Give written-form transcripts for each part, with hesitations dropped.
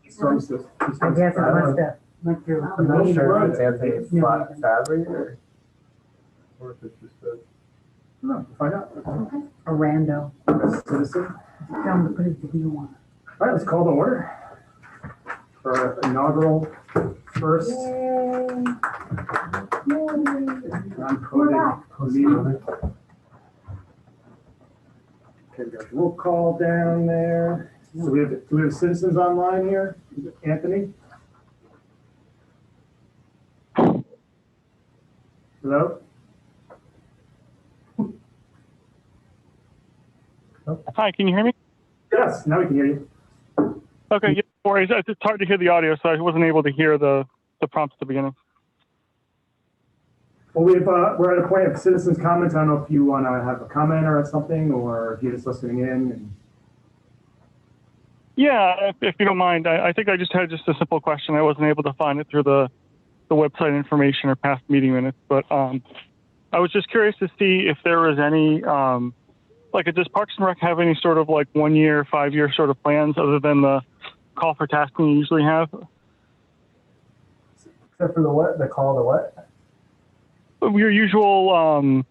Storm system. I guess it must have went through. I'm not sure if it's Anthony Fabry or if it's just a. No, find out. A rando. A citizen. Tell them to put it to you one. All right, let's call the order for inaugural first non-COVID meeting. Okay, we got roll call down there. So do we have citizens online here? Anthony? Hello? Hi, can you hear me? Yes, now we can hear you. Okay, yeah, no worries. It's hard to hear the audio, so I wasn't able to hear the prompts at the beginning. Well, we're at a point of citizens' comments. I don't know if you want to have a comment or something, or if you're just listening in. And... Yeah, if you don't mind, I think I just had a simple question. I wasn't able to find it through the website information or past meeting minutes, but I was just curious to see if there was any, does Parks and Rec have any sort of 1 year, 5 year sort of plans other than the call for tasking you usually have? Except for the what? The call to what? Your usual,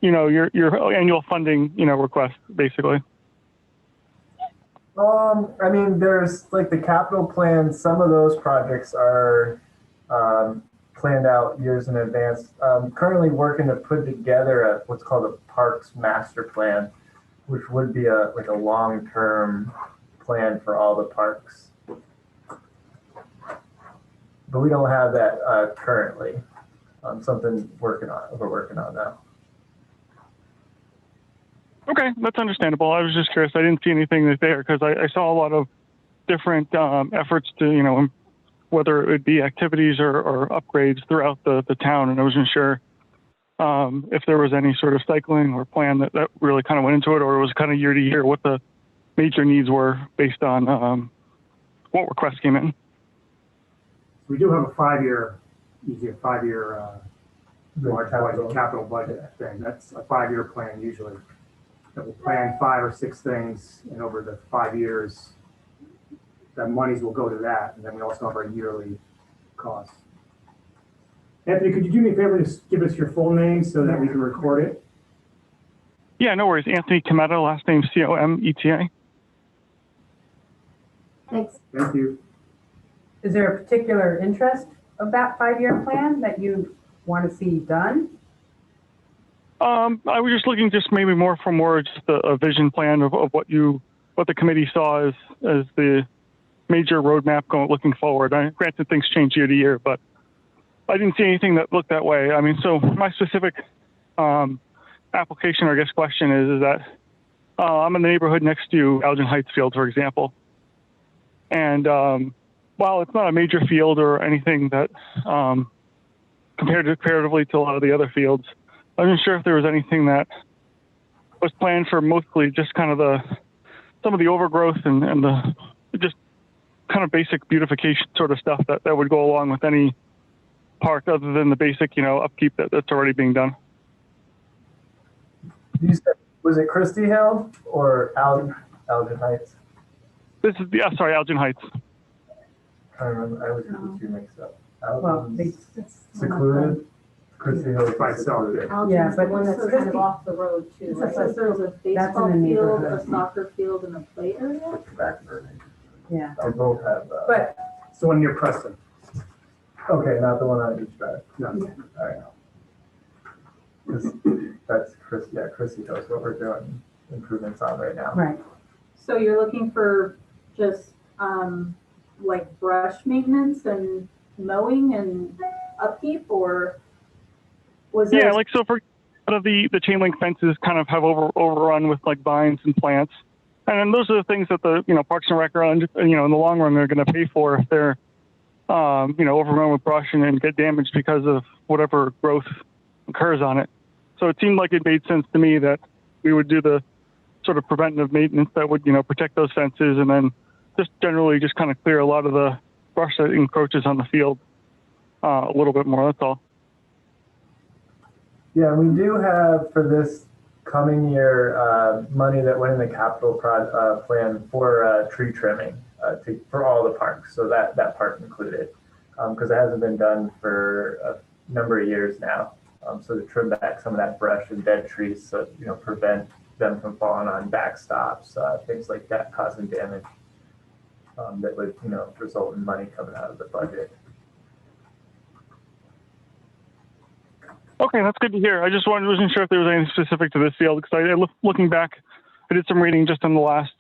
your annual funding, request, basically. I mean, there's the capital plan. Some of those projects are planned out years in advance. Currently working to put together what's called a Parks Master Plan, which would be a long-term plan for all the parks. But we don't have that currently. Something we're working on now. Okay, that's understandable. I was just curious. I didn't see anything there because I saw a lot of different efforts to, whether it would be activities or upgrades throughout the town, and I wasn't sure if there was any sort of cycling or plan that really kind of went into it, or it was kind of year to year what the major needs were based on what requests came in. We do have a 5 year, usually a 5 year large budget, capital budget thing. That's a 5 year plan usually. That will plan 5 or 6 things, and over the 5 years, that monies will go to that, and then we also have our yearly costs. Anthony, could you do me a favor to give us your full name so that we can record it? Yeah, no worries. Anthony Cometa, last name Cometa. Thanks. Thank you. Is there a particular interest of that 5 year plan that you want to see done? I was just looking maybe more just a vision plan of what the committee saw as the major roadmap looking forward. Granted, things change year to year, but I didn't see anything that looked that way. I mean, so my specific application or I guess question is that I'm in the neighborhood next to Elgin Heights Field, for example. And while it's not a major field or anything that comparatively to a lot of the other fields, I wasn't sure if there was anything that was planned for mostly just kind of some of the overgrowth and the just kind of basic beautification sort of stuff that would go along with any park other than the basic, upkeep that's already being done. You said, was it Christie Hill or Elgin Heights? This is Elgin Heights. I remember. I always get the two mixed up. Well, Secluded. Christie Hill By itself. Yeah, but the one that's kind of off the road too. Right? So there was a baseball in the field, neighborhood. a soccer field, and a play area. yeah. They both have. But It's the one near Preston. Okay, not the one on each drive. No. All right. Because that's Christie Hill is what we're doing improvements on right now. right. So you're looking for just brush maintenance and mowing and upkeep, or was there? Yeah, so for the chain link fences kind of have overrun with vines and plants, and then those are the things that the Parks and Rec are in the long run they're going to pay for if they're overrun with brush and get damaged because of whatever growth occurs on it. So it seemed like it made sense to me that we would do the sort of preventative maintenance that would protect those fences and then just generally just kind of clear a lot of the brush that encroaches on the field a little bit more. That's all. Yeah, we do have for this coming year money that went in the capital plan for tree trimming for all the parks. So that part included, because it hasn't been done for a number of years now. So to trim back some of that brush and dead trees, so prevent them from falling on backstops, things like that, causing damage that would result in money coming out of the budget. Okay, that's good to hear. I just wasn't sure if there was anything specific to this field, because looking back, I did some reading just in the last,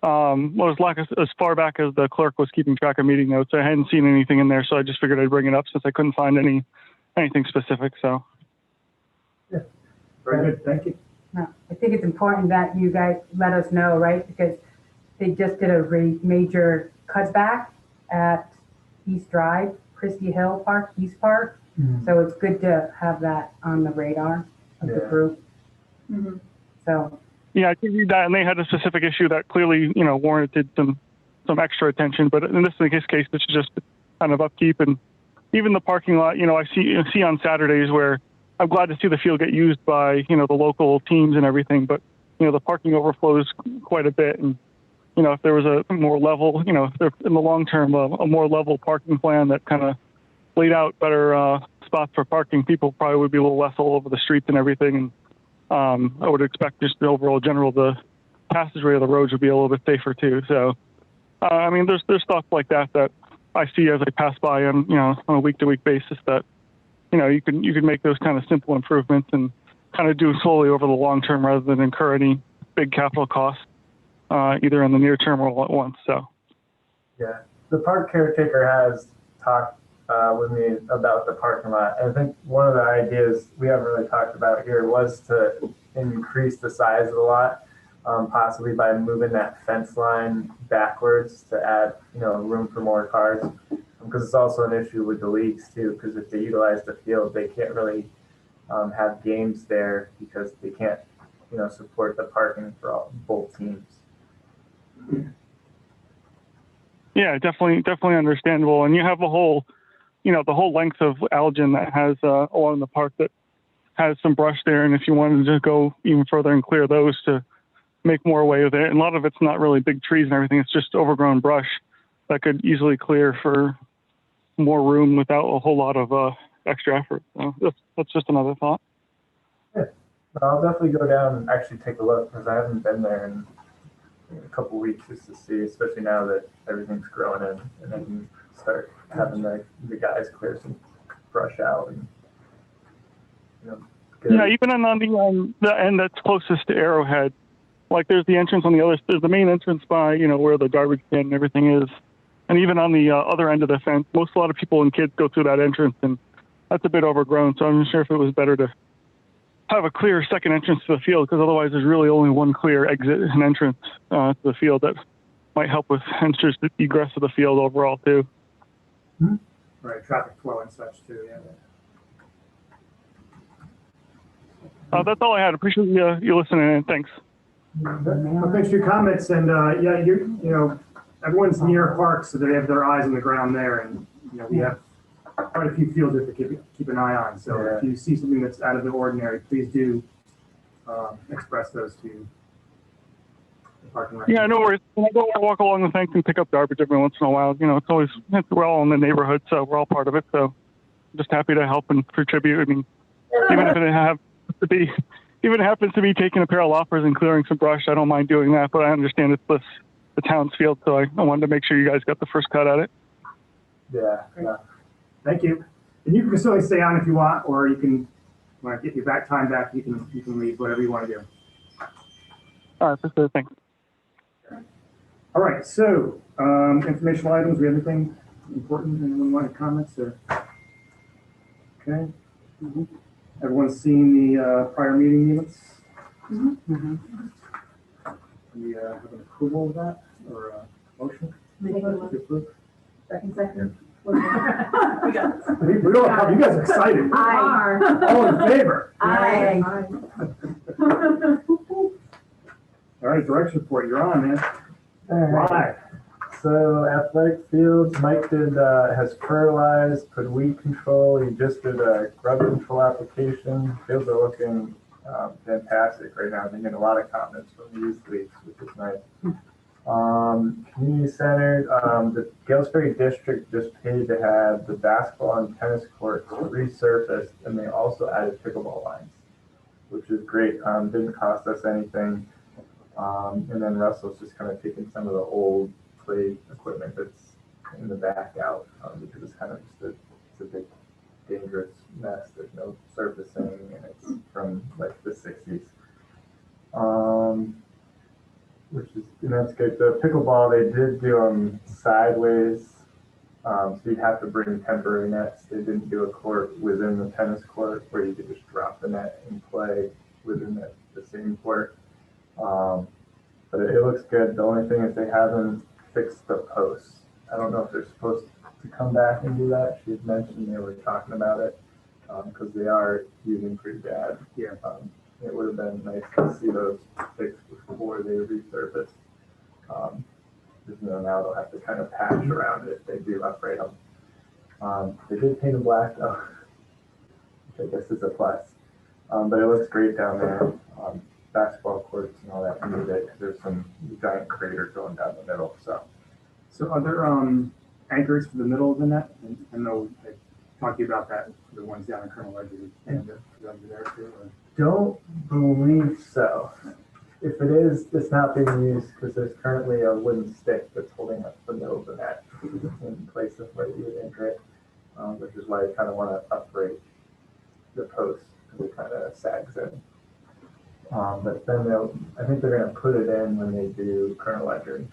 as far back as the clerk was keeping track of meeting notes. I hadn't seen anything in there, so I just figured I'd bring it up since I couldn't find anything specific. So, Yeah, very good. Thank you. No, I think it's important that you guys let us know, right? Because they just did a major cutback at East Drive, Christie Hill Park, East Park. So it's good to have that on the radar of the group. Mhm. So yeah, I did read that, and they had a specific issue that clearly, warranted some extra attention. But in this case, it's just kind of upkeep, and even the parking lot. I see on Saturdays where I'm glad to see the field get used by the local teams and everything. But the parking overflows quite a bit, and if there was a more level, if there, in the long term, a more level parking plan that kind of laid out better spots for parking, people probably would be a little less all over the streets and everything. And I would expect just the overall the passageway of the roads would be a little bit safer too. So, there's stuff like that I see as I pass by on a week-to-week basis that you can make those kind of simple improvements and kind of do slowly over the long term rather than incur any big capital costs either in the near term or all at once. So, yeah, the park caretaker has talked with me about the parking lot. And I think one of the ideas we haven't really talked about here was to increase the size of the lot, possibly by moving that fence line backwards to add, room for more cars. Because it's also an issue with the leagues too, because if they utilize the field, they can't really have games there because they can't, support the parking for both teams. yeah, definitely understandable. And you have the whole length of Elgin that has along the park that has some brush there. And if you wanted to go even further and clear those to make more way with it, and a lot of it's not really big trees and everything, it's just overgrown brush that could easily clear for more room without a whole lot of extra effort. So that's just another thought. Yeah, I'll definitely go down and actually take a look because I haven't been there in a couple of weeks just to see, especially now that everything's growing in, and I can start having the guys clear some brush out and Yeah, even on the end that's closest to Arrowhead, like there's the entrance on there's the main entrance by where the garbage bin and everything is, and even on the other end of the fence, a lot of people and kids go through that entrance, and that's a bit overgrown. So I'm not sure if it was better to have a clear second entrance to the field, because otherwise there's really only one clear exit and entrance to the field that might help with just the egress of the field overall too. Right, traffic flow and such too. Yeah. That's all I had. Appreciate you listening in. Thanks. Well, thanks for your comments, and everyone's near parks, so they have their eyes on the ground there, and we have quite a few fields that to keep an eye on. So if you see something that's out of the ordinary, please do express those to the parking lot. Yeah, no worries. When I go walk along the fence and pick up garbage every once in a while, we're all in the neighborhood, so we're all part of it. So I'm just happy to help and contribute. I mean, even if it happens to be taking a pair of loppers and clearing some brush, I don't mind doing that. But I understand it's the town's field, so I wanted to make sure you guys got the first cut at it. Yeah. Thank you. And you can certainly stay on if you want, or you can, when I get your time back, you can leave, whatever you want to do. All right, that's it. Thanks. All right, so informational items, we have anything important? Anyone want comments? Or? Okay. Mm-hmm. Everyone's seen the prior meeting minutes? mm-hmm. We have an approval of that, or a motion? Make a motion. To approve? Second. We don't have, you guys are excited. Aye. All in favor? Aye. All right, direction report, you're on, man. Live. So athletic fields, Mike has fertilized, put weed control. He just did a grub control application. Fields are looking fantastic right now. I'm getting a lot of comments from the youth leagues, which is nice. Community center, the Gales Ferry District just paid to have the basketball and tennis courts resurfaced, and they also added pickleball lines, which is great. Didn't cost us anything. And then Russell's just kind of taking some of the old play equipment that's in the back out, because it's kind of just it's a big, dangerous mess. There's no surfacing, and it's from like the 60s. And that's good. The pickleball, they did do them sideways. So you'd have to bring temporary nets. They didn't do a court within the tennis court where you could just drop the net and play within the same court. But it looks good. The only thing is they haven't fixed the posts. I don't know if they're supposed to come back and do that. She had mentioned they were talking about it, because they are using pretty bad. Yeah. It would have been nice to see those fixed before they resurface. Now they'll have to kind of patch around it if they do upgrade them. They did paint them black though, which I guess is a plus. But it looks great down there. Basketball courts and all that need it, because there's some giant craters going down the middle. So are there anchors for the middle of the net? And I know I talked to you about that, the ones down in Colonel Ledger, and under there too. Or? don't believe so. If it is, it's not being used because there's currently a wooden stick that's holding up the middle of the net in place of where you would anchor it, which is why I kind of want to upgrade the post because it kind of sags in. But then I think they're going to put it in when they do Colonel Ledger,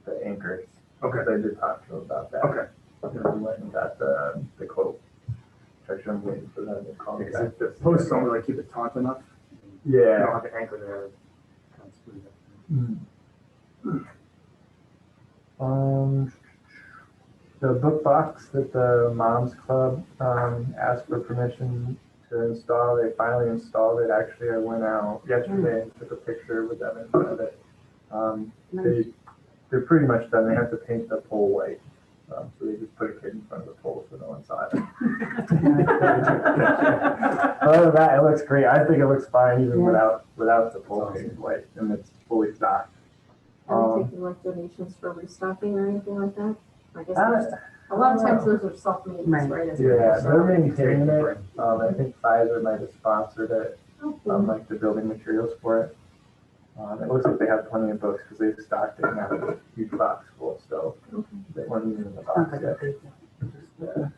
the anchors. Okay. They did talk to them about that. Okay. We went and got the quote. Actually, I'm waiting for them to call me back. The posts don't really keep it taut enough. Yeah. You don't have to anchor there. The book box that the Moms Club asked for permission to install, they finally installed it. Actually, I went out yesterday and took a picture with them in front of it. They're pretty much done. They have to paint the pole white. So they just put a kid in front of the pole so no one saw it. Other than that, it looks great. I think it looks fine even without the pole painted white, and it's fully stocked. Are they taking like donations for restocking or anything like that? I guess a lot of times those are self-maintenance, right? Yeah, they're maintaining it. I think Pfizer might have sponsored it, Okay. like the building materials for it. It looks like they have plenty of books because they've stocked it and have a huge box full, so they weren't even in the box yet. Yeah.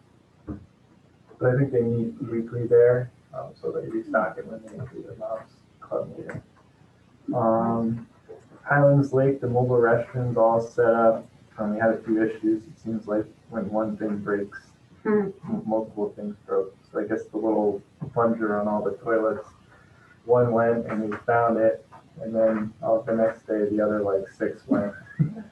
But I think they meet weekly there, so they restock it when they do their Moms Club meeting. Highlands Lake, the mobile restrooms all set up. We had a few issues. It seems like when one thing breaks, multiple things broke. So I guess the little plunger on all the toilets, one went and we found it. And then the next day, the other like 6 went. And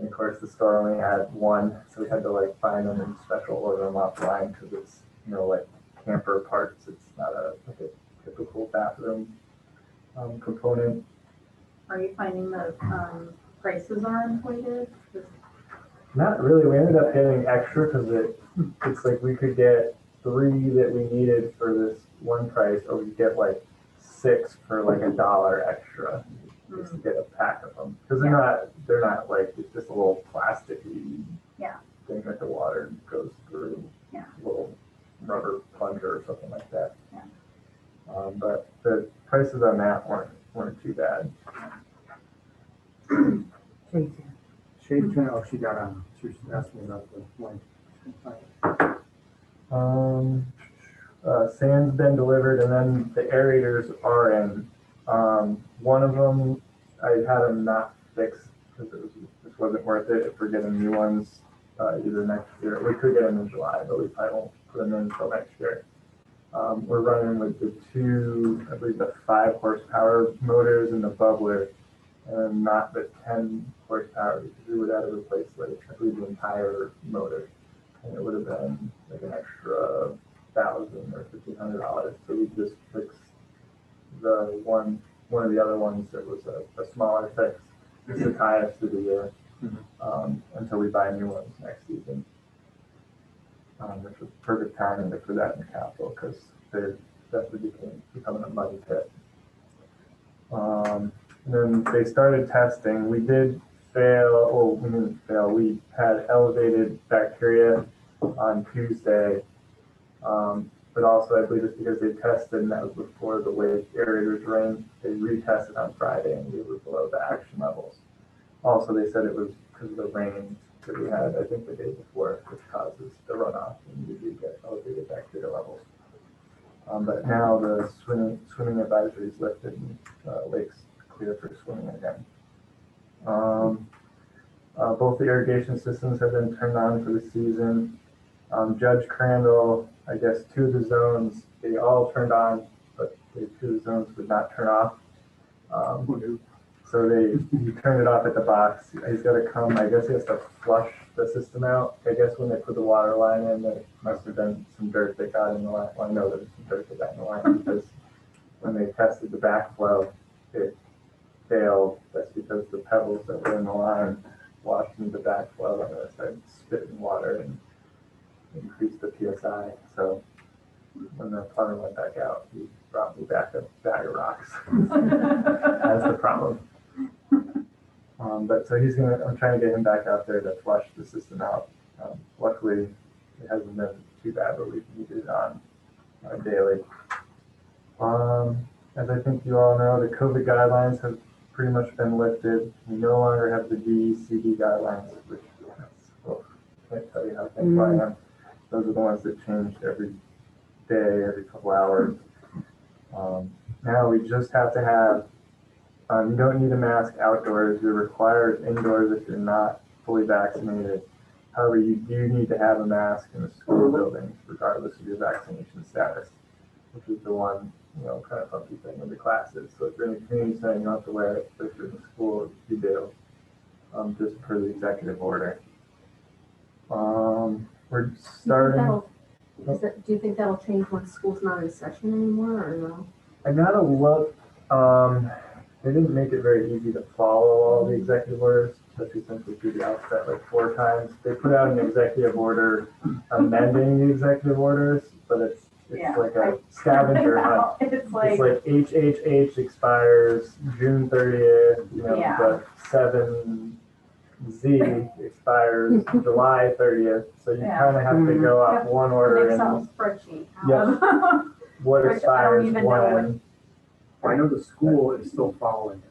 of course, the store only had one, so we had to find them and special order them offline because it's like camper parts. It's not a typical bathroom component. Are you finding that prices are inflated? Not really. We ended up getting extra because it's like we could get 3 that we needed for this one price, or we get 6 for $1 extra just to get a pack of them because they're not it's just a little plasticky thing that the water goes through, a little rubber plunger or something like that. But the prices on that weren't too bad. Shade Trend, she got on. She was asking me about the one. Sand's been delivered, and then the aerators are in. One of them, I had them not fixed because this wasn't worth it if we're getting new ones either next year. We could get them in July, but we probably won't put them in until next year. We're running with the 2, I believe the 5 horsepower motors and the bubbler, and not the 10 horsepower because we would have to replace I believe the entire motor, and it would have been an extra $1,000 or $1,500. So we just fixed the one of the other ones that was a smaller fix just to tie us through the year until we buy new ones next season. Which was perfect timing to put that in the capital because the especially becoming a muddy pit. And then they started testing. We did fail, well, we didn't fail. We had elevated bacteria on Tuesday. But also, I believe it's because they tested, and that was before the lake aerators ran. They retested on Friday, and we were below the action levels. Also, they said it was because of the rain that we had, I think, the day before, which causes the runoff, and you do get elevated bacteria levels. But now the swimming advisory is lifted, and lake's clear for swimming again. Both the irrigation systems have been turned on for the season. Judge Crandall, I guess 2 of the zones, they all turned on, but the 2 of the zones would not turn off. So he turned it off at the box. He's got to come, I guess he has to flush the system out. I guess when they put the water line in, there must have been some dirt they got in the line. Well, I know there's some dirt they got in the line because when they tested the backflow, it failed. That's because the pebbles that were in the line washed into the backflow and it started spitting water and increased the PSI. So when the plumber went back out, he brought me back a bag of rocks. That's the problem. But so I'm trying to get him back out there to flush the system out. Luckily, it hasn't been too bad, but we've needed it on daily. As I think you all know, the COVID guidelines have pretty much been lifted. We no longer have the DECD guidelines, which I can't tell you how thankful I am. Those are the ones that changed every day, every couple hours. Now we just have to have, you don't need a mask outdoors. You're required indoors if you're not fully vaccinated. However, you do need to have a mask in the school buildings, regardless of your vaccination status, which is the one, kind of funky thing with the classes. So if you're in a community setting, you don't have to wear it, but if you're in school, you do, just per the executive order. We're starting. Do you think that'll change when school's not in session anymore, or no? I gotta look. They didn't make it very easy to follow all the executive orders, especially since we threw the alphabet like 4 times. They put out an executive order amending the executive orders, but it's like a scavenger hunt. It's like HHH expires June 30th. The 7Z expires July 30th. So you kind of have to go off one order Excel and spreadsheet. what Which I expires don't even know when. I know the school is still following it.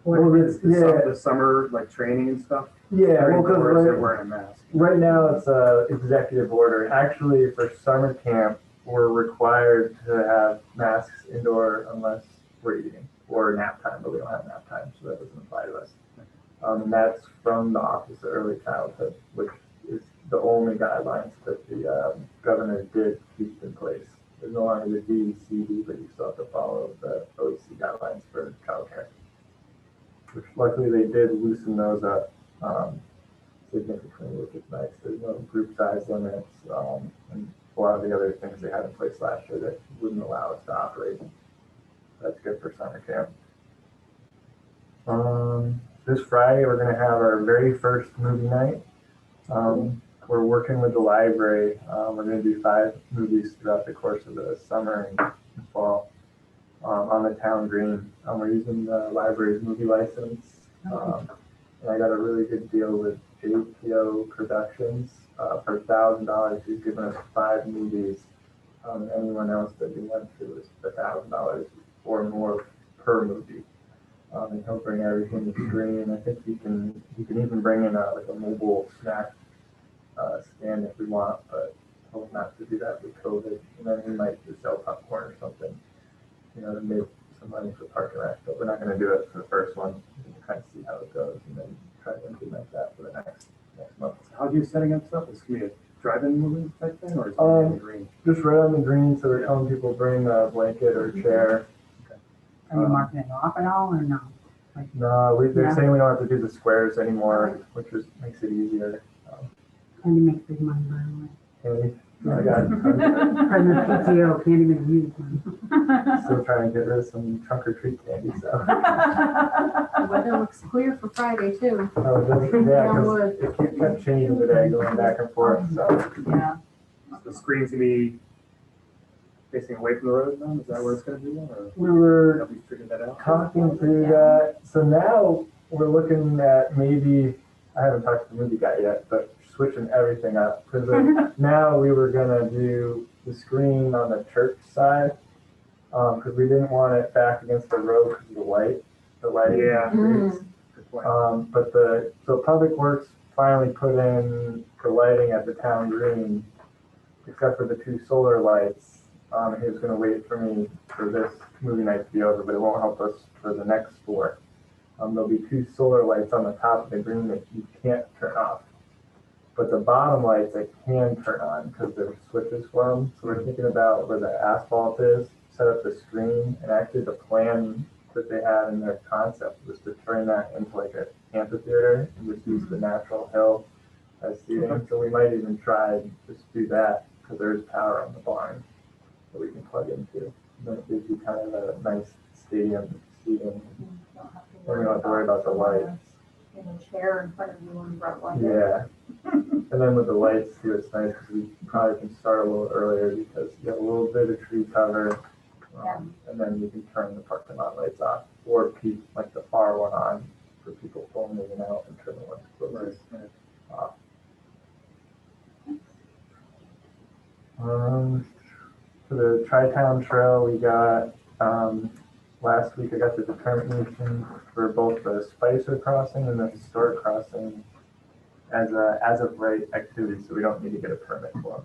Well, The summer like training and stuff. Yeah, well, because they're wearing a mask. right now it's a executive order. Actually, for summer camp, we're required to have masks indoor unless we're eating or nap time, but we don't have nap time, so that doesn't apply to us. And that's from the Office of Early Childhood, which is the only guidelines that the governor did keep in place. There's no longer the DECD, but you still have to follow the OEC guidelines for childcare, which luckily they did loosen those up significantly, which is nice. There's no group size limits and a lot of the other things they had in place last year that wouldn't allow us to operate. That's good for summer camp. This Friday, we're going to have our very first movie night. We're working with the library. We're going to do 5 movies throughout the course of the summer and fall on the town green. We're using the library's movie license. And I got a really good deal with JPO Productions. For $1,000, he's given us 5 movies. Anyone else that we went to is $1,000 or more per movie. And he'll bring everything to screen. I think he can even bring in a mobile snack stand if we want, but told him not to do that with COVID. And then he might just sell popcorn or something, to make some money for Park and Rec. But we're not going to do it for the first one. We're going to kind of see how it goes and then try to implement that for the next month. How do you setting up stuff? Is it going to be a drive-in movie type thing, or is it going to be green? Just right on the green, so they're telling people bring a blanket or a chair. Are you marking it off at all or no? No, they're Yeah. saying we don't have to do the squares anymore, which makes it easier. And you make big money, by the way. Hey, I got President PTO can't even use one. still trying to get rid of some trunk or treat candy. So The weather looks clear for Friday too. because it kept changing today, going back and forth. So Yeah. The screen's going to be facing away from the road then? Is that where it's gonna be, or We were have you figured that out? talking through that. So now we're looking at maybe, I haven't talked to the movie guy yet, but switching everything up. Because now we were gonna do the screen on the church side, because we didn't want it back against the road because of the light. The lighting. Yeah. Mm. Good point. So Public Works finally put in the lighting at the town green, except for the 2 solar lights. He was gonna wait for me for this movie night to be over, but it won't help us for the next 4. There'll be 2 solar lights on the top of the green that you can't turn off. But the bottom lights I can turn on because there's switches for them. So we're thinking about where the asphalt is, set up the screen, and actually the plan that they had in their concept was to turn that into like an amphitheater and just use the natural hill as seating. So we might even try and just do that because there's power on the barn that we can plug into. And then it gives you kind of a nice stadium seating. Then you don't have to worry about the lights. In a chair in front of you on front light. Yeah. And then with the lights too, it's nice because we probably can start a little earlier because you have a little bit of tree cover. And then you can turn the parking lot lights off or keep like the far one on for people pulling in and out and turn the ones closest off. For the Tri-Town Trail, we got, last week I got the determination for both the Spicer Crossing and the Historic Crossing as of right activity, so we don't need to get a permit for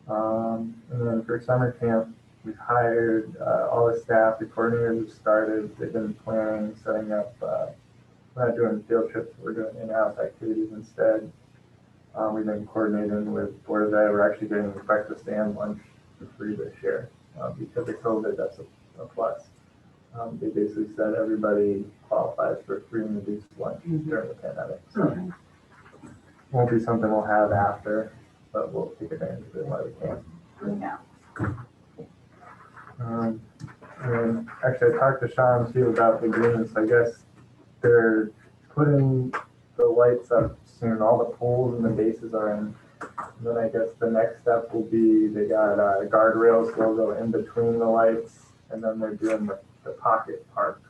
them. And then for summer camp, we've hired all the staff, the coordinators have started, they've been planning, setting up, we're not doing field trips, we're doing in-house activities instead. We've been coordinating with Board of Ed, we're actually getting breakfast and lunch for free this year. Because of COVID, that's a plus. They basically said everybody qualifies for free and reduced lunch during the pandemic. So won't be something we'll have after, but we'll take advantage of it while we can. Yeah. And actually, I talked to Sean too about the greens. I guess they're putting the lights up soon. All the poles and the bases are in. And then I guess the next step will be they got guardrails logo in between the lights, and then they're doing the pocket park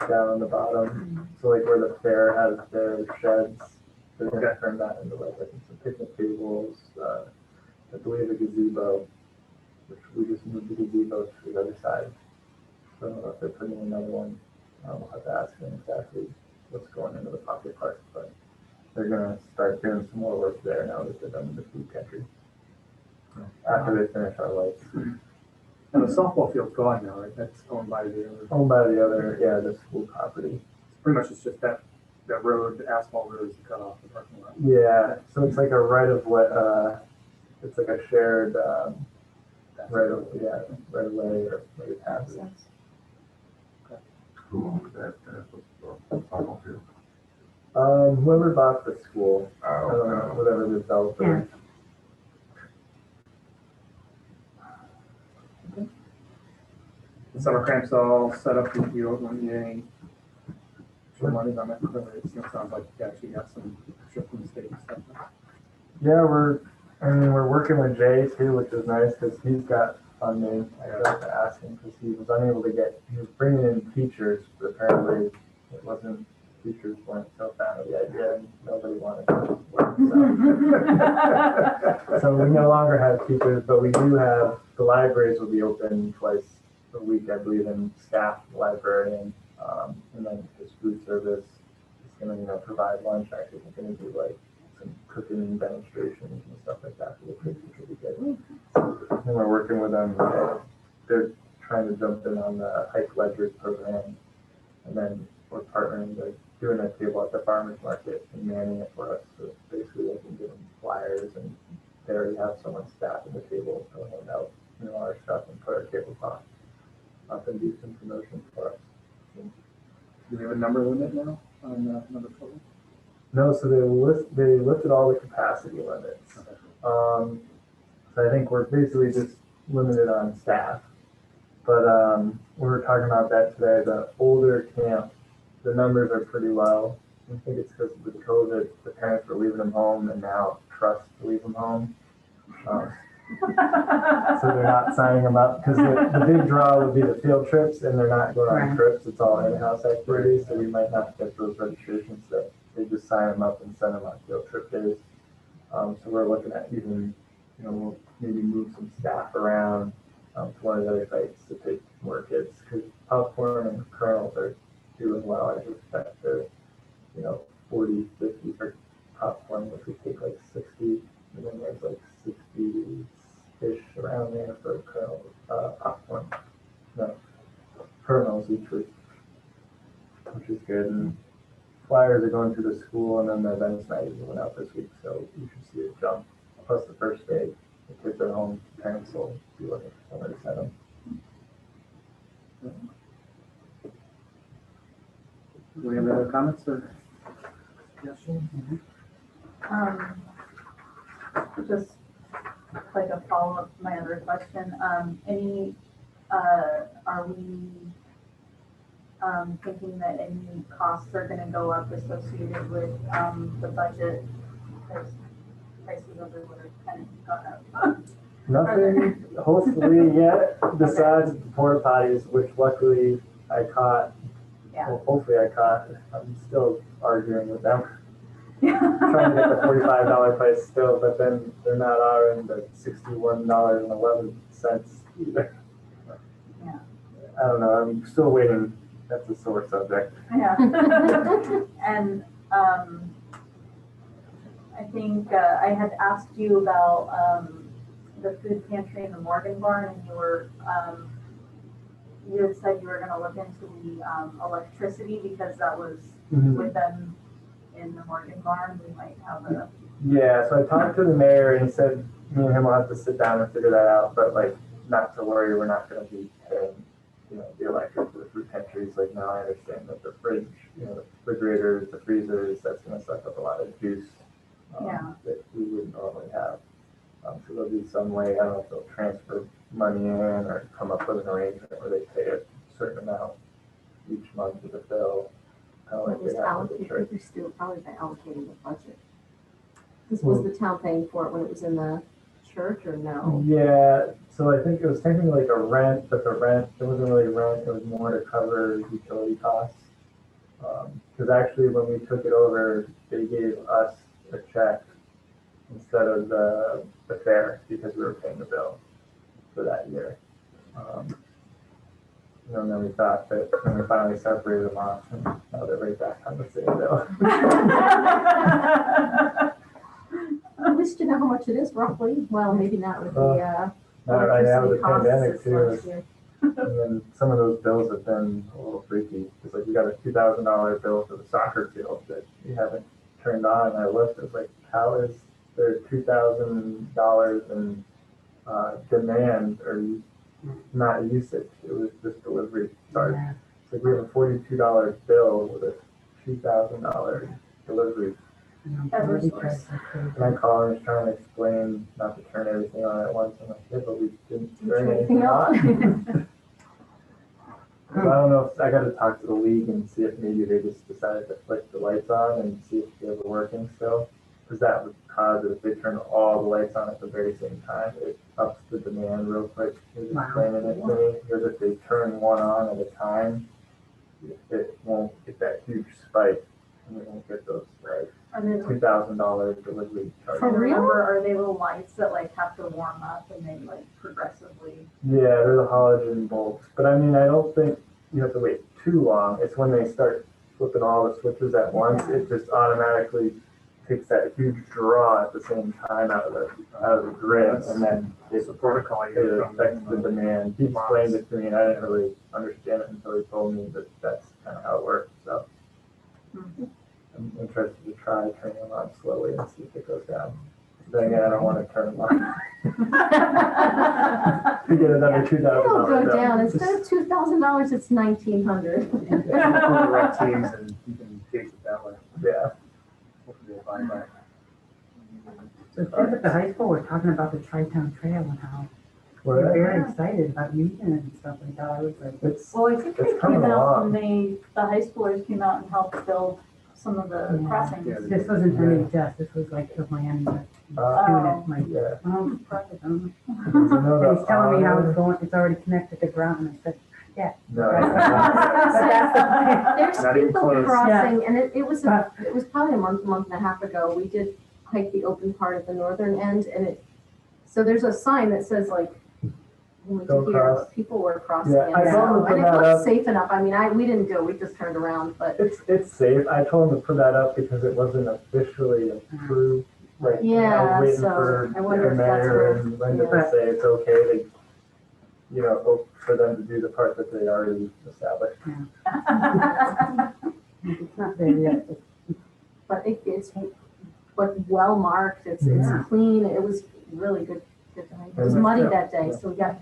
down on the bottom. So like where the fair has their sheds, they're gonna turn that into like I think some picnic tables. I believe a gazebo, which we just moved the gazebo to the other side. So I don't know if they're putting another one. We'll have to ask them exactly what's going into the pocket park, but they're gonna start doing some more work there now that they're done with the food pantry. After they finish our lights. And the softball field's gone now, right? That's owned by the other. Owned by the other, yeah, the school property. Pretty much it's just that road, the asphalt road is cut off the parking lot. Yeah, so it's like a right of way, it's like a shared, right of way or maybe passage. Who owns that, softball field? Whoever bought the school, Oh, whatever the developer. The summer camp's all set up, if you don't need any money on that, it sounds like you actually got some shit from the state and stuff. Yeah, we're working with Jay too, which is nice because he's got funding. I got to ask him because he was unable to he was bringing in teachers, but apparently it wasn't, teachers weren't so fan of the idea and nobody wanted to work. So we no longer have teachers, but we do have, the libraries will be open twice a week, I believe, and staff, librarian, and then his food service is going to, provide lunch. Actually, we're going to do like some cooking demonstrations and stuff like that for the kids, which will be good. And we're working with them. They're trying to jump in on the Hike Ledger program, and then we're partnering with doing a table at the farmers market and manning it for us. So basically, they can give them flyers, and they already have someone staffing the table to hand out, our stuff and put our tablecloth up and do some promotion for us. Do we have a number limit now on number total? No, so they lifted all the capacity limits. So I think we're basically just limited on staff. But we were talking about that today. The older camp, the numbers are pretty low. I think it's because with COVID, the parents were leaving them home and now trust to leave them home. So they're not signing them up, because the big draw would be the field trips, and they're not going on Right. trips, it's all in-house activities, so we might not get those registrations, that they just sign them up and send them on field trip days. So we're looking at even, we'll maybe move some staff around, to one of the other sites to take more kids, because popcorn and kernels are doing well. I expect they're, 40, 50 for popcorn, which we take like 60, and then there's like 60-ish around there for kernel, popcorn. No, kernels each week, which is good. And flyers are going through the school, and then the events magazine went out this week, so you should see a jump. Plus the first day, the kids are home, parents will be looking for somewhere to send them. Do we have any other comments or suggestions? Just like a follow-up to my other question, are we thinking that any costs are gonna go up associated with, the budget? Because prices everywhere have kind of gone up. Nothing, hopefully yet, besides the porta potties, which luckily I caught. Yeah. Well, hopefully I caught. I'm still arguing with them. Trying to get the $45 price still, but then they're not offering the $61.11 either. Yeah. I don't know, I'm still waiting. That's a sore subject. Yeah. And, I think, I had asked you about, the food pantry in the Morgan barn, and you had said you were gonna look into the, electricity, because that was with them in the Morgan barn, we might have a, Yeah, so I talked to the mayor and he said me and him will have to sit down and figure that out, but like, not to worry, we're not gonna be paying, the electric for the food pantries. Like, now I understand that the fridge, the refrigerators, the freezers, that's gonna suck up a lot of juice, Yeah. that we wouldn't normally have. So there'll be some way, I don't know if they'll transfer money in or come up with an arrangement where they pay a certain amount each month with a bill. Kind of like Just they have with the allocate, church. figure still probably by allocating the budget. This was the town paying for it when it was in the church, or no? Yeah, so I think it was technically like a rent, but the rent, it wasn't really rent, it was more to cover utility costs. Because actually when we took it over, they gave us a check instead of the fare, because we were paying the bill for that year. And then we thought that when we finally separated them off, and now they're right back on the same bill. At least you know how much it is roughly. Well, maybe not with the, Not right now with the electricity costs pandemic this too. last year. And then some of those bills have been a little freaky, because like we got a $2,000 bill for the soccer field that we haven't turned on. And I looked, it was like, how is there $2,000 in demand or not usage? It was just delivery charge. Yeah. It's like we have a $42 bill with a $2,000 delivery. Eversource. And I call and was trying to explain not to turn everything on at once. I'm like, yeah, but we didn't turn anything on. So I don't know if I got to talk to the league and see if maybe they just decided to flick the lights on and see if they were working still. Because that would cause it, if they turn all the lights on at the very same time, it ups the demand real quick. He was explaining it to me, because if they turn one on at a time, it won't get that huge spike, and we won't get those like are they, $2,000 delivery charges. For real? remember, are they little lights that like have to warm up and they like progressively? Yeah, they're the halogen bulbs, but I mean, I don't think you have to wait too long. It's when they start flipping all the switches at once, it just automatically takes that huge draw at the same time out of the grid, and then It's a protocol it you get affects the from demand. He explained it to me, and I didn't really understand it until he told me that that's kind of how it works. So I'm interested to try turning them on slowly and see if it goes down. Then again, I don't want to turn them on to get another $2,000 It'll go bill. down. Instead of $2,000, it's $1,900. the right teams and you can gauge it that way. Yeah. Hopefully they'll find that. So kids at the high school were talking about the Tri-Town Trail and how Well, they're yeah. very excited about using it and stuff like that. I was like, It's Well, I think It's they coming came out along. and the high schoolers came out and helped build some of the Yeah. crossings. Yeah. This wasn't NHS, this was like the land that student, like, Yeah. oh, project, I don't know. There's another And he's telling me how honor- it's going, it's already connected to ground, and I said, No. But that's the There's Not even people close. crossing, and it was probably a month and a half ago, we did hike the open part of the northern end, and so there's a sign that says like, when we Don't did here, cross. but people were crossing Yeah, it, I told them to so, put and it that looked up. safe enough, I mean, we didn't do it, we just turned around, but It's safe. I told them to put that up because it wasn't officially approved. Like, I Yeah, was waiting so for I wonder the if that's mayor where- and Linda yeah. to say it's okay to, for them to do the part that they already established. it's not there yet. but it's like well marked, it's Yeah. clean, it was really good to hike. It was And- muddy yeah. that day, Yeah. so we got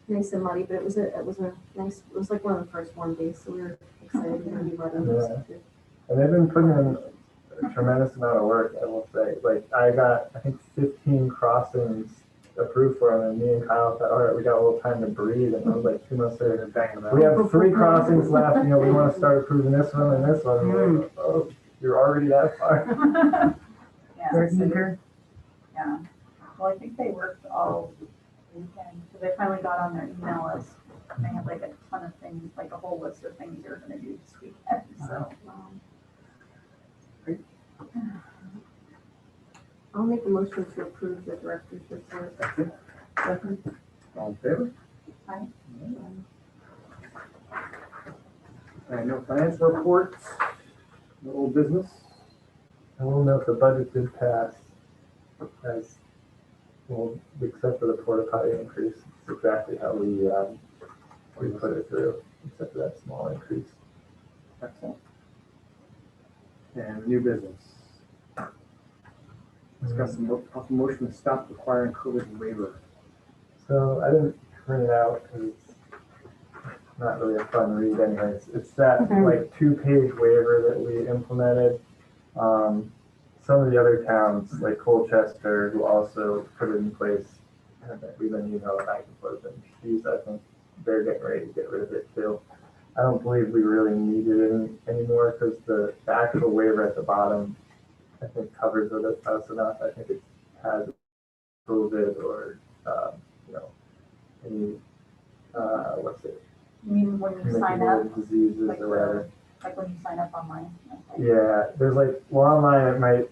nice and muddy, but it was a nice, it was like one of the first warm days, so we were excited to be running. Yeah. And they've been putting in a tremendous amount of work, I will say. Like, I got, I think, 15 crossings approved for them, and me and Kyle thought, all right, we got a little time to breathe, and it was like 2 months later, Banging them out. we have 3 crossings left, we want to start approving this one and this one. And we're like, oh, you're already that far. They're Yeah, so- eager. yeah. Well, I think they worked all weekend, because they finally got on their email list. And they had like a ton of things, like a whole list of things they were gonna do this weekend, so. I'll make a motion to approve the director's report. All in favor? Aye. And no financial reports, no old business. I will note the budget did pass as, well, except for the porta potty increase. It's exactly how we put it through, except for that small increase. Excellent. And new business. Discuss the possible motion to stop requiring COVID waiver. So I didn't print it out because it's not really a fun read anyways. It's that like 2-page waiver that we implemented. Some of the other towns like Colchester who also put it in place, and we've been emailing back and forth, and geez, I think they're getting ready to get rid of it too. I don't believe we really need it anymore because the actual waiver at the bottom, I think, covers us enough. I think it has COVID or any what's it? You mean when you sign up, Communicable diseases like or whatever. like when you sign up online? Okay. Yeah, there's like, well, online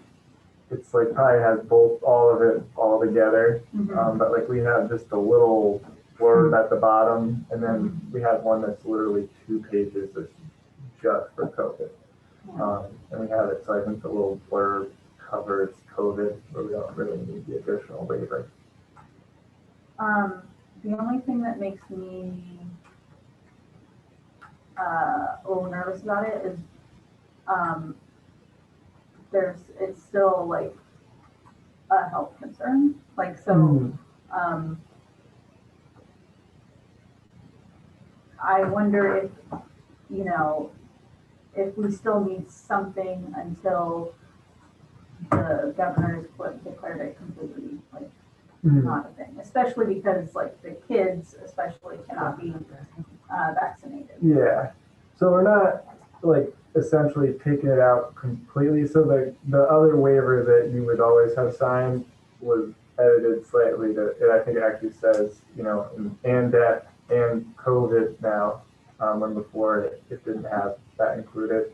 it's like probably has all of it all together. Mhm. But like we have just a little blurb at the bottom, and then we have one that's literally 2 pages that's just for COVID. And we have it, so I think the little blurb covers COVID, but we don't really need the additional waiver. The only thing that makes me a little nervous about it is it's still like a health concern. Like, so I wonder if, if we still need something until the governor's declared it completely like not a thing, especially because like the kids especially cannot be vaccinated. Yeah, so we're not like essentially taking it out completely. So the other waiver that you would always have signed was edited slightly to, I think it actually says, and death and COVID now, when before it didn't have that included.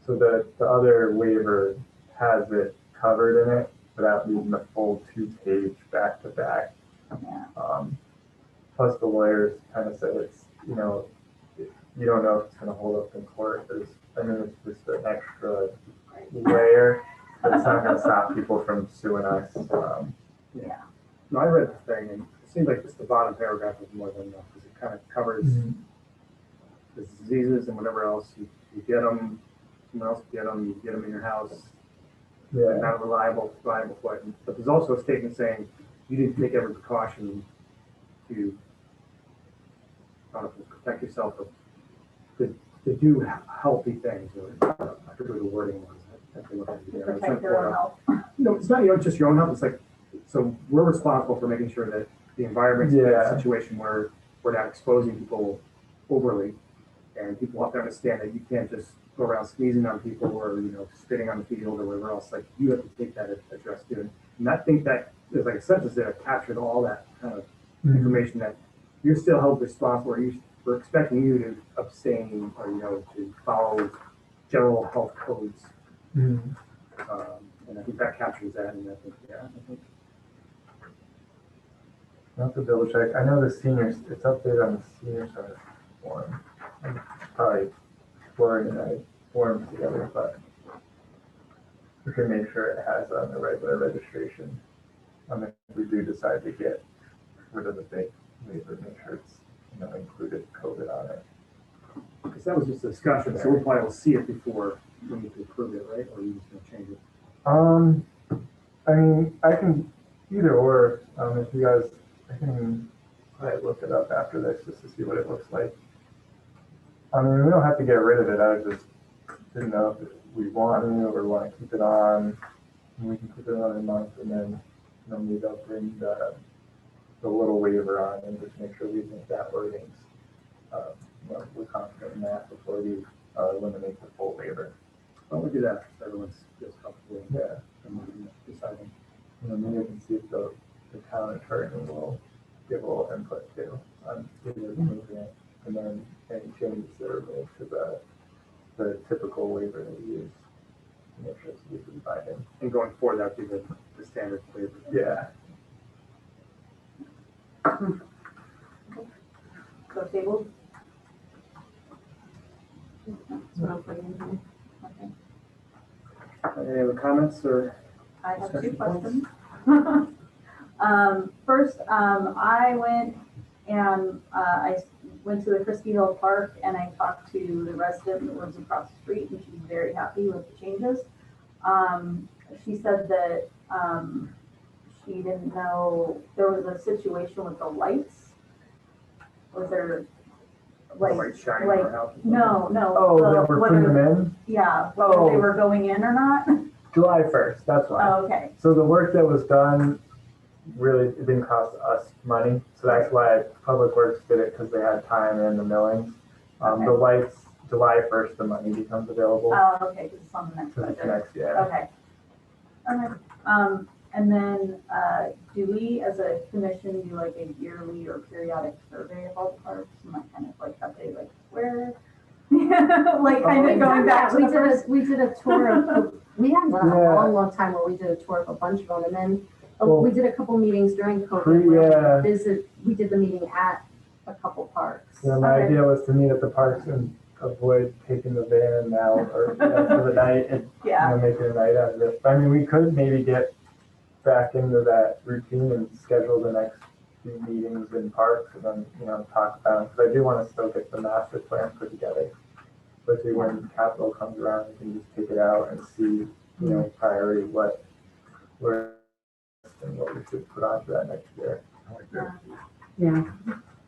So the other waiver has it covered in it without needing the full 2-page back to back. Yeah. Plus the lawyers kind of said it's, you don't know if it's going to hold up in court. It's just an extra layer, but it's not going to stop people from suing us. Yeah. No, I read the thing, and it seems like just the bottom paragraph is more than enough, because it kind of covers the diseases and whatever else. You get them, someone else get them, you get them in your house. Yeah. Not reliable for it. But there's also a statement saying you need to take every precaution to protect yourself to do healthy things. Or I forget what the wording was. I have to look at it again. Protect your own health. No, it's not just your own health. It's like, so we're responsible for making sure that the environment's in a situation where we're not exposing people overly, and people have to understand that you can't just go around sneezing on people or, spitting on the field or whatever else, like, you have to take that address to. And I think that there's like a census there captured all that kind of information that you're still held responsible, or we're expecting you to abstain or, to follow general health codes. Mhm. And I think that captures that, and I think I'll have to double check. I know the seniors, it's updated on the senior center form. I'm probably blurring the forms together, but we can make sure it has on the regular registration. If we do decide to get rid of the big waiver, make sure it's, included COVID on it. because that was just a discussion, so we'll probably will see it before we need to approve it, right? Or are you just gonna change it? I mean, I can either or, if you guys, I can probably look it up after this just to see what it looks like. I mean, we don't have to get rid of it. I just didn't know if we want it or want to keep it on. And we can keep it on a month and then maybe they'll bring the little waiver on and just make sure we think that wording's, we're confident in that before we eliminate the full waiver. Why don't we do that, so everyone's feels comfortable Yeah. and deciding. And then maybe we can see if the town attorney will give a little input too on either removing it and then any changes that are made to the typical waiver that we use to make sure it's legally binding. And going forward, that'd be the standard waiver. Yeah. So tabled? That's what I'm putting in here. Okay. Any other comments or? I have two Discussion points? questions. First, I went and I went to the Christie Hill Park and I talked to the resident that lives across the street and she's very happy with the changes. She said that she didn't know there was a situation with the lights. Was there Light shining like around out? no. Oh, that we're putting whether, them in? yeah, whether they Oh. were going in or not. July 1st, that's why. Oh, okay. So the work that was done really, it didn't cost us money. So that's why Public Works did it because they had time and the millings. Okay. The lights, July 1st, the money becomes available. Oh, okay, because it's on the next Because it's budget. next, yeah. Okay. And then, do we as a commission do like a yearly or periodic survey of all the parks? And like kind of like update, like where? Like kind of going back to the first. We did a tour of, we haven't done a Yeah. long time where we did a tour of a bunch of them, and then Well, we did a couple meetings during COVID. where yeah. we did the meeting at a couple parks. Yeah, my Okay. idea was to meet at the parks and avoid taking the van out or for the night and Yeah, making a night out of it. I mean, we could maybe get back into that routine and schedule the next few meetings in parks and then, talk about it. Because I do want to still get the master plan put together. Especially when capital comes around, we can just take it out and see, priority what we're and what we should put onto that next year. Yeah,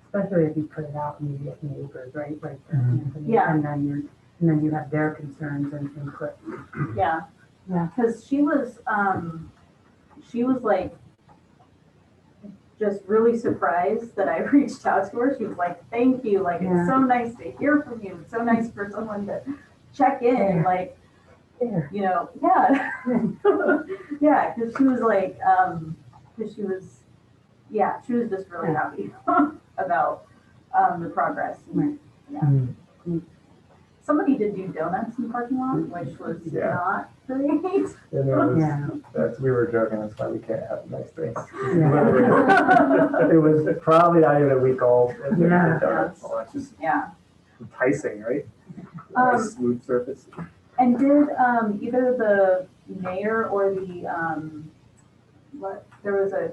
especially if you put it out and you get neighbors, right? Like Anthony, Yeah. and then you have their concerns and input. yeah. Yeah. Because she was like, just really surprised that I reached out to her. She was like, thank you, like, Yeah. it's so nice to hear from you. It's so nice for someone to check in, Yeah. like, There. yeah. Yeah, because she was like, because she was just really happy about the progress. Right. Mm. Somebody did do donuts in the parking lot, which was Yeah. not great. And it was, Yeah. we were joking, that's why we can't have nice things. Yeah. It was probably not even a week old. And they Yeah. did donuts. Well, that's just Yeah. enticing, right? Nice smooth surface. And did either the mayor or the there was a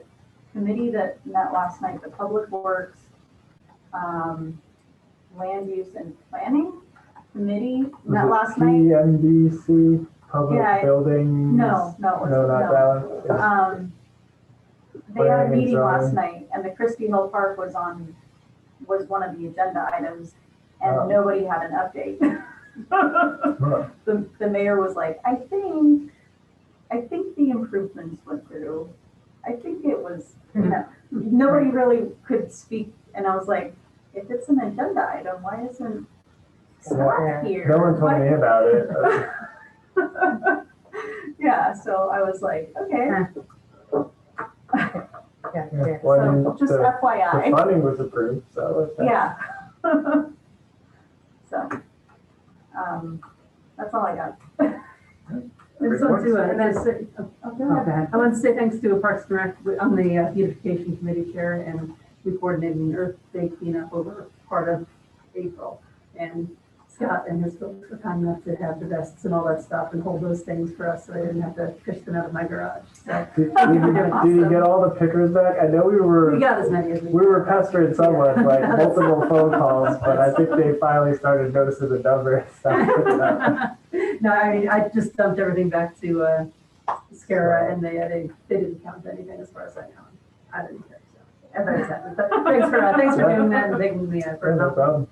committee that met last night, the Public Works, Land Use and Planning Committee met last night. PMBC, Public Yeah, Buildings? No, No, not that one. They had a Planning and meeting last zoning. night and the Christie Hill Park was one of the agenda items and Oh. nobody had an update. Huh. The mayor was like, I think the improvements went through. I think it was, nobody really could speak. And I was like, if it's an agenda item, why isn't Stop here. No one told me about it. Yeah, so I was like, okay, Yeah, yeah. Well, I mean, so just the FYI. funding was approved, so. Yeah. So, that's all I got. And so to, And then- just say, Oh, go ahead. I want to say thanks to Parks and Rec on the beautification committee chair, and we coordinated an Earth Day cleanup over part of April. And Scott and his folks were kind enough to have the vests and all that stuff and hold those things for us, so I didn't have to fish them out of my garage. So Did you get all the pickers back? I know we we got as many as we. were pestering someone, like multiple phone calls, but I think they finally started noticing the number and stopped picking up. No, I mean, I just dumped everything back to Scara, and they didn't count anything as far as I know. I didn't care. So, as I said, but thanks for doing that and making the effort. No problem.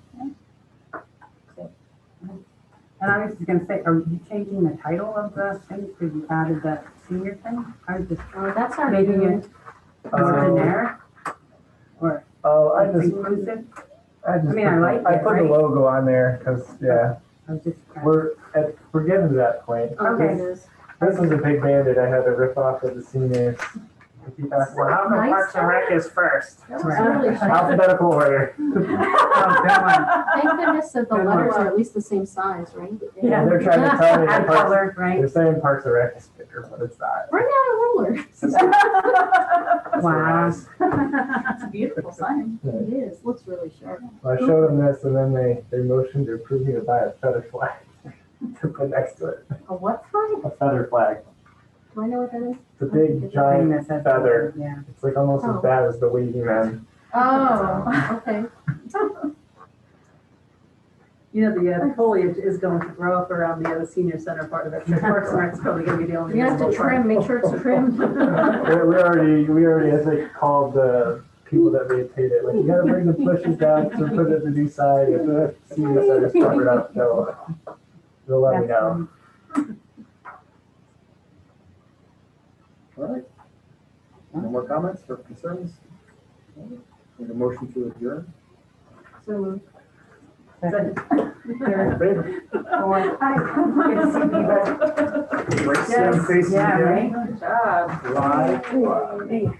And I was just gonna say, are you changing the title of the thing because you added that senior thing? I was just Oh, that's our making new, it more generic or Oh, I just, inclusive. I just, I mean, I like I it, put the right? logo on there, cause yeah, I was just. we're getting to that point. Okay. This is a big Band-Aid I had to rip off of the seniors. Well, how come Nice Parks and Rec is first? that was really sharp. Alphabetical order. Oh, good one. Thank goodness that the Good letters one. are at least the same size, right? Yeah. They're trying to tell me Add that Parks, color, right? they're saying Parks and Rec is bigger, but it's not. Bring out a ruler. Wow. It's a beautiful sign. It is, looks really sharp. I showed them this and then they motioned to approve me to buy a feather flag to put next to it. A what flag? A feather flag. Do I know what that is? It's a big Thing giant that says- feather. Yeah. It's like almost Oh. as bad as the wavy man. Oh, okay. You know, the foliage is going to grow up around the senior center part of it. So Parks and Rec's probably going to be the only. You're gonna have to visible part. trim, make sure it's trimmed. we already, I think, called the people that maintain it. Like, you gotta bring the bushes down to put it at the new side. If the senior center's covered up, they'll let me know. All right. No more comments or concerns? Need a motion to adjourn? So moved. Second. In favor? Fourth. Good to see people. Great seeing faces Yeah, again. right? Good job. Live.